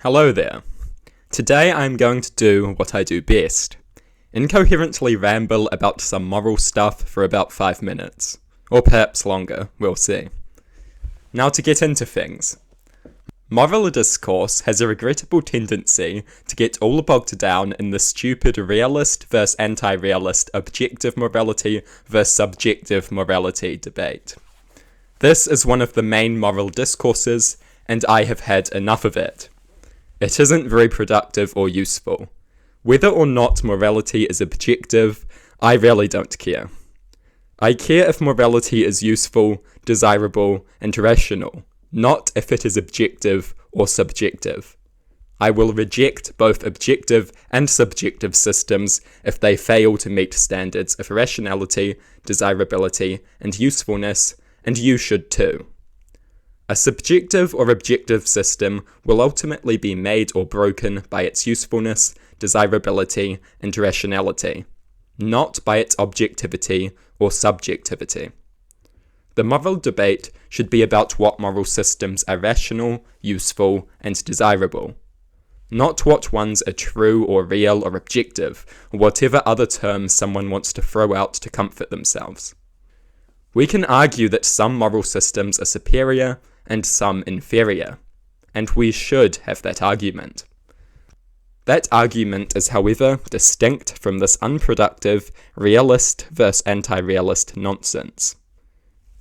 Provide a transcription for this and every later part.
Hello there. Today I'm going to do what I do best. Incoherently ramble about some moral stuff for about 5 minutes. Or perhaps longer, we'll see. Now to get into things. Moral discourse has a regrettable tendency to get all bogged down in the stupid realist versus anti-realist objective morality versus subjective morality debate. This is one of the main moral discourses, and I have had enough of it. It isn't very productive or useful. Whether or not morality is objective, I really don't care. I care if morality is useful, desirable, and rational, not if it is objective or subjective. I will reject both objective and subjective systems if they fail to meet standards of rationality, desirability, and usefulness, and you should too. A subjective or objective system will ultimately be made or broken by its usefulness, desirability, and rationality, not by its objectivity or subjectivity. The moral debate should be about what moral systems are rational, useful, and desirable, not what ones are true or real or objective, or whatever other terms someone wants to throw out to comfort themselves. We can argue that some moral systems are superior and some inferior, and we should have that argument. That argument is, however, distinct from this unproductive realist versus anti-realist nonsense.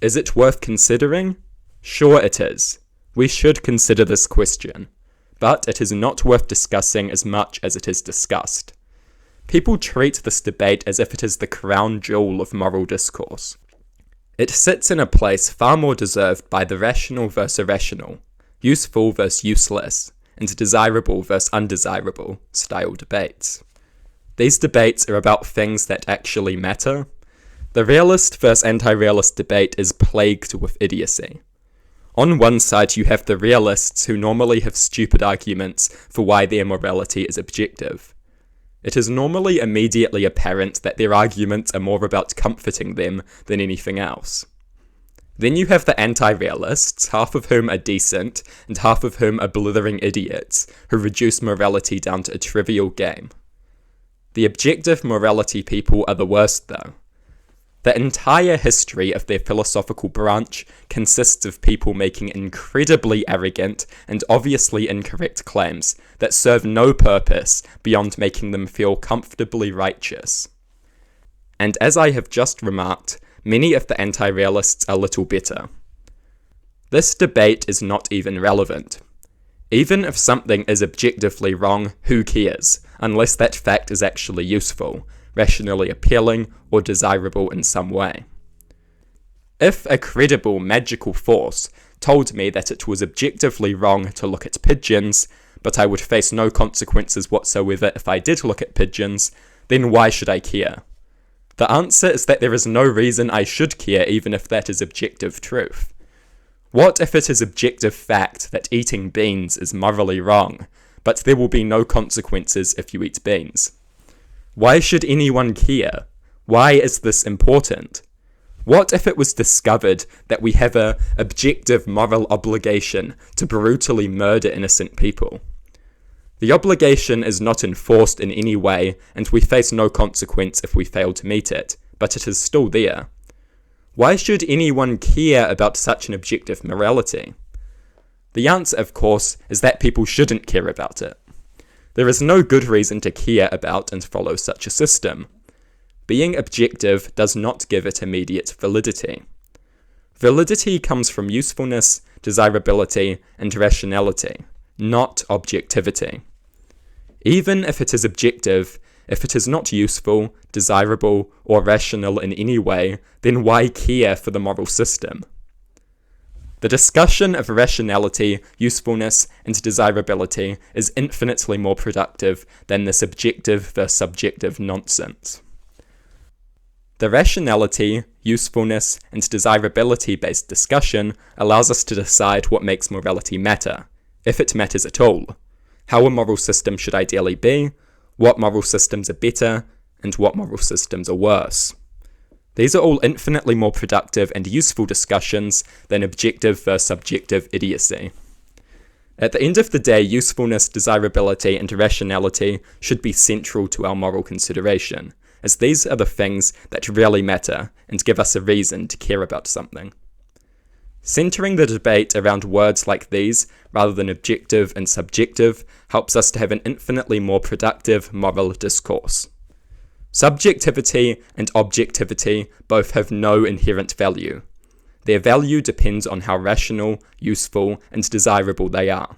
Is it worth considering? Sure it is. We should consider this question, but it is not worth discussing as much as it is discussed. People treat this debate as if it is the crown jewel of moral discourse. It sits in a place far more deserved by the rational versus irrational, useful versus useless, and desirable versus undesirable style debates. These debates are about things that actually matter. The realist versus anti-realist debate is plagued with idiocy. On one side you have the realists who normally have stupid arguments for why their morality is objective. It is normally immediately apparent that their arguments are more about comforting them than anything else. Then you have the anti-realists, half of whom are decent and half of whom are blithering idiots who reduce morality down to a trivial game. The objective morality people are the worst though. The entire history of their philosophical branch consists of people making incredibly arrogant and obviously incorrect claims that serve no purpose beyond making them feel comfortably righteous. And as I have just remarked, many of the anti-realists are little better. This debate is not even relevant. Even if something is objectively wrong, who cares, unless that fact is actually useful, rationally appealing, or desirable in some way. If a credible magical force told me that it was objectively wrong to look at pigeons, but I would face no consequences whatsoever if I did look at pigeons, then why should I care? The answer is that there is no reason I should care even if that is objective truth. What if it is objective fact that eating beans is morally wrong, but there will be no consequences if you eat beans? Why should anyone care? Why is this important? What if it was discovered that we have an objective moral obligation to brutally murder innocent people? The obligation is not enforced in any way, and we face no consequence if we fail to meet it, but it is still there. Why should anyone care about such an objective morality? The answer, of course, is that people shouldn't care about it. There is no good reason to care about and follow such a system. Being objective does not give it immediate validity. Validity comes from usefulness, desirability, and rationality, not objectivity. Even if it is objective, if it is not useful, desirable, or rational in any way, then why care for the moral system? The discussion of rationality, usefulness, and desirability is infinitely more productive than this objective versus subjective nonsense. The rationality, usefulness, and desirability-based discussion allows us to decide what makes morality matter, if it matters at all, how a moral system should ideally be, what moral systems are better, and what moral systems are worse. These are all infinitely more productive and useful discussions than objective versus subjective idiocy. At the end of the day, usefulness, desirability, and rationality should be central to our moral consideration, as these are the things that really matter and give us a reason to care about something. Centering the debate around words like these, rather than objective and subjective, helps us to have an infinitely more productive moral discourse. Subjectivity and objectivity both have no inherent value. Their value depends on how rational, useful, and desirable they are.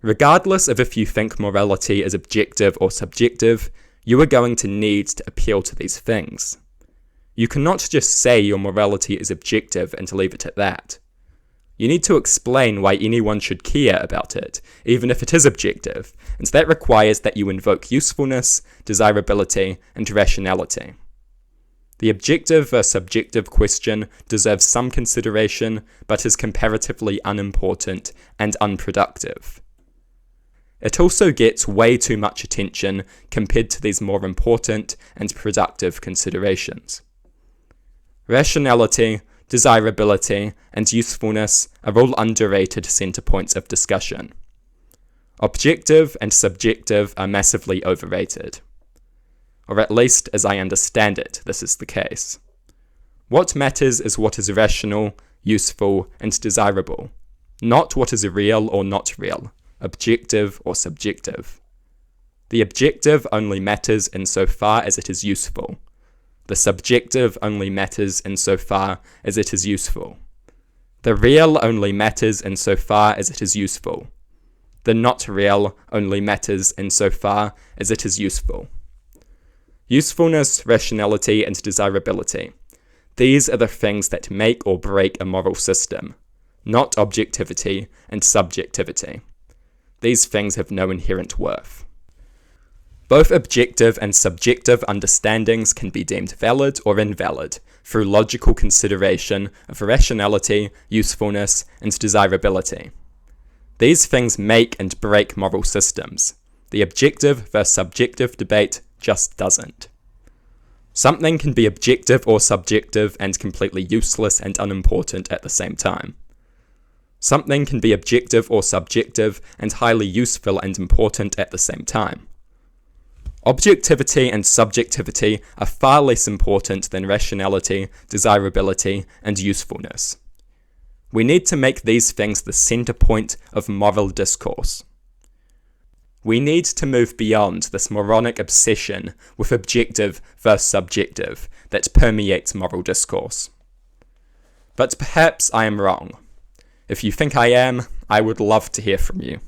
Regardless of if you think morality is objective or subjective, you are going to need to appeal to these things. You cannot just say your morality is objective and leave it at that. You need to explain why anyone should care about it, even if it is objective, and that requires that you invoke usefulness, desirability, and rationality. The objective versus subjective question deserves some consideration, but is comparatively unimportant and unproductive. It also gets way too much attention compared to these more important and productive considerations. Rationality, desirability, and usefulness are all underrated centre points of discussion. Objective and subjective are massively overrated. Or at least, as I understand it, this is the case. What matters is what is rational, useful, and desirable, not what is real or not real, objective or subjective. The objective only matters insofar as it is useful. The subjective only matters insofar as it is useful. The real only matters insofar as it is useful. The not real only matters insofar as it is useful. Usefulness, rationality, and desirability. These are the things that make or break a moral system, not objectivity and subjectivity. These things have no inherent worth. Both objective and subjective understandings can be deemed valid or invalid through logical consideration of rationality, usefulness, and desirability. These things make and break moral systems. The objective versus subjective debate just doesn't. Something can be objective or subjective and completely useless and unimportant at the same time. Something can be objective or subjective and highly useful and important at the same time. Objectivity and subjectivity are far less important than rationality, desirability, and usefulness. We need to make these things the centre point of moral discourse. We need to move beyond this moronic obsession with objective versus subjective that permeates moral discourse. But perhaps I am wrong. If you think I am, I would love to hear from you.